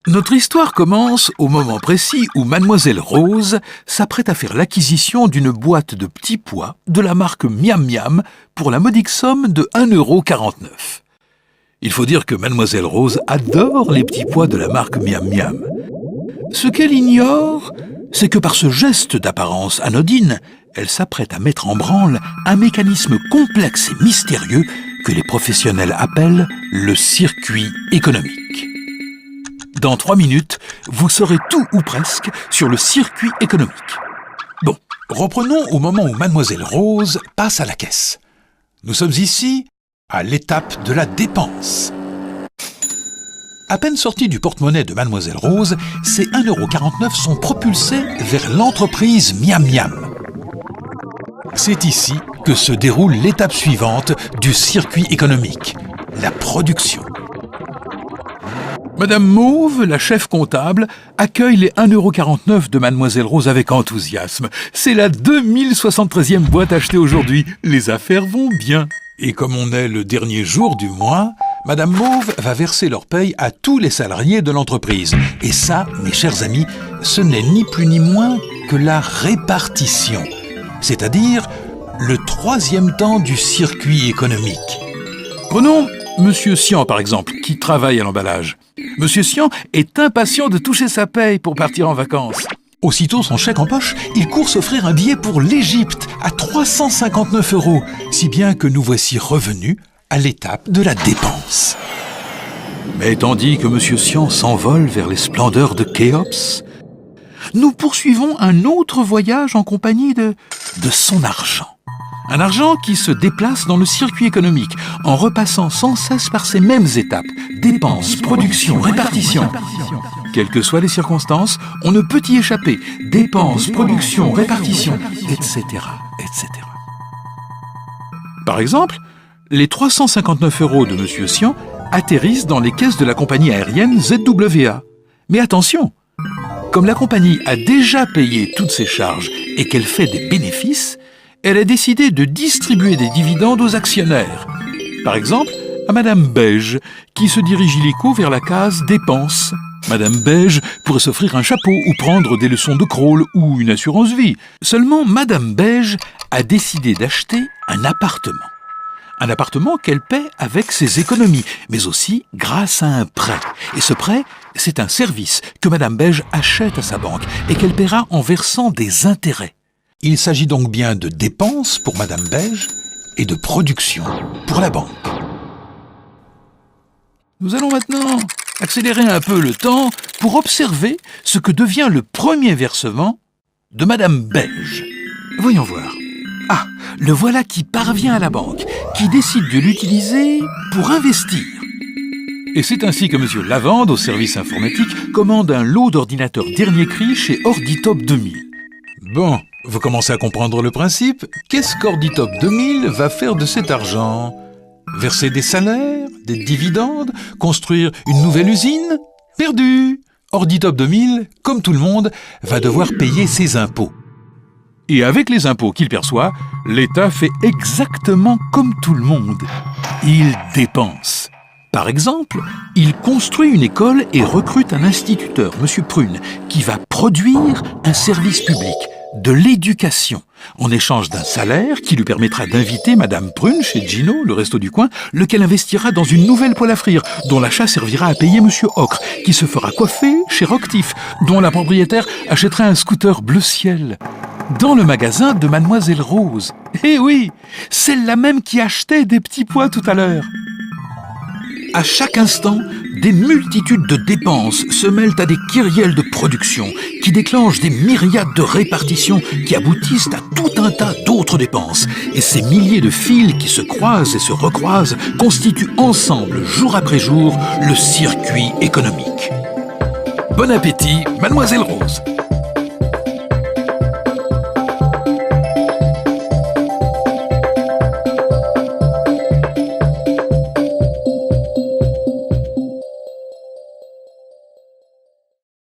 Notre histoire commence au moment précis où Mademoiselle Rose s'apprête à faire l'acquisition d'une boîte de petits pois de la marque Miam Miam pour la modique somme de 1,49 €. Il faut dire que Mademoiselle Rose adore les petits pois de la marque Miam Miam. Ce qu'elle ignore, c'est que par ce geste d'apparence anodine, elle s'apprête à mettre en branle un mécanisme complexe et mystérieux que les professionnels appellent le circuit économique. Dans 3 minutes, vous saurez tout ou presque sur le circuit économique. Bon, reprenons au moment où Mademoiselle Rose passe à la caisse. Nous sommes ici à l'étape de la dépense. À peine sortis du porte-monnaie de Mademoiselle Rose, ces 1,49 € sont propulsés vers l'entreprise Miam Miam. C'est ici que se déroule l'étape suivante du circuit économique, la production. Madame Mauve, la chef comptable, accueille les 1,49 € de Mademoiselle Rose avec enthousiasme. C'est la 2073e boîte achetée aujourd'hui. Les affaires vont bien. Et comme on est le dernier jour du mois, Madame Mauve va verser leur paye à tous les salariés de l'entreprise. Et ça, mes chers amis, ce n'est ni plus ni moins que la répartition, c'est-à-dire le 3e temps du circuit économique. Prenons Monsieur Sian, par exemple, qui travaille à l'emballage. Monsieur Sian est impatient de toucher sa paye pour partir en vacances. Aussitôt son chèque en poche, il court s'offrir un billet pour l'Égypte à 359 €, si bien que nous voici revenus à l'étape de la dépense. Mais tandis que Monsieur Sian s'envole vers les splendeurs de Khéops, nous poursuivons un autre voyage en compagnie de son argent. Un argent qui se déplace dans le circuit économique en repassant sans cesse par ces mêmes étapes. Dépenses, production, répartition. Quelles que soient les circonstances, on ne peut y échapper. Dépenses, production, répartition, etc., etc. Par exemple, les 359 € de Monsieur Sian atterrissent dans les caisses de la compagnie aérienne ZWA. Mais attention, comme la compagnie a déjà payé toutes ses charges et qu'elle fait des bénéfices, elle a décidé de distribuer des dividendes aux actionnaires. Par exemple, à Madame Beige, qui se dirige illico vers la case dépenses. Madame Beige pourrait s'offrir un chapeau ou prendre des leçons de crawl ou une assurance vie. Seulement, Madame Beige a décidé d'acheter un appartement. Un appartement qu'elle paie avec ses économies, mais aussi grâce à un prêt. Et ce prêt, c'est un service que Madame Beige achète à sa banque et qu'elle paiera en versant des intérêts. Il s'agit donc bien de dépenses pour Madame Beige et de production pour la banque. Nous allons maintenant accélérer un peu le temps pour observer ce que devient le premier versement de Madame Beige. Voyons voir. Ah, le voilà qui parvient à la banque, qui décide de l'utiliser pour investir. Et c'est ainsi que Monsieur Lavande, au service informatique, commande un lot d'ordinateurs dernier cri chez Orditop 2000. Bon, vous commencez à comprendre le principe. Qu'est-ce qu'Orditop 2000 va faire de cet argent ? Verser des salaires, des dividendes, construire une nouvelle usine ? Perdu ! Orditop 2000, comme tout le monde, va devoir payer ses impôts. Et avec les impôts qu'il perçoit, l'État fait exactement comme tout le monde. Il dépense. Par exemple, il construit une école et recrute un instituteur, Monsieur Prune, qui va produire un service public, de l'éducation, en échange d'un salaire qui lui permettra d'inviter Madame Prune chez Gino, le resto du coin, lequel investira dans une nouvelle poêle à frire, dont l'achat servira à payer Monsieur Ocre, qui se fera coiffer chez Rocktif, dont la propriétaire achètera un scooter bleu ciel. Dans le magasin de Mademoiselle Rose. Eh oui, celle-là même qui achetait des petits pois tout à l'heure. À chaque instant, des multitudes de dépenses se mêlent à des kyrielles de production qui déclenchent des myriades de répartitions qui aboutissent à tout un tas d'autres dépenses. Et ces milliers de fils qui se croisent et se recroisent constituent ensemble, jour après jour, le circuit économique. Bon appétit, Mademoiselle Rose!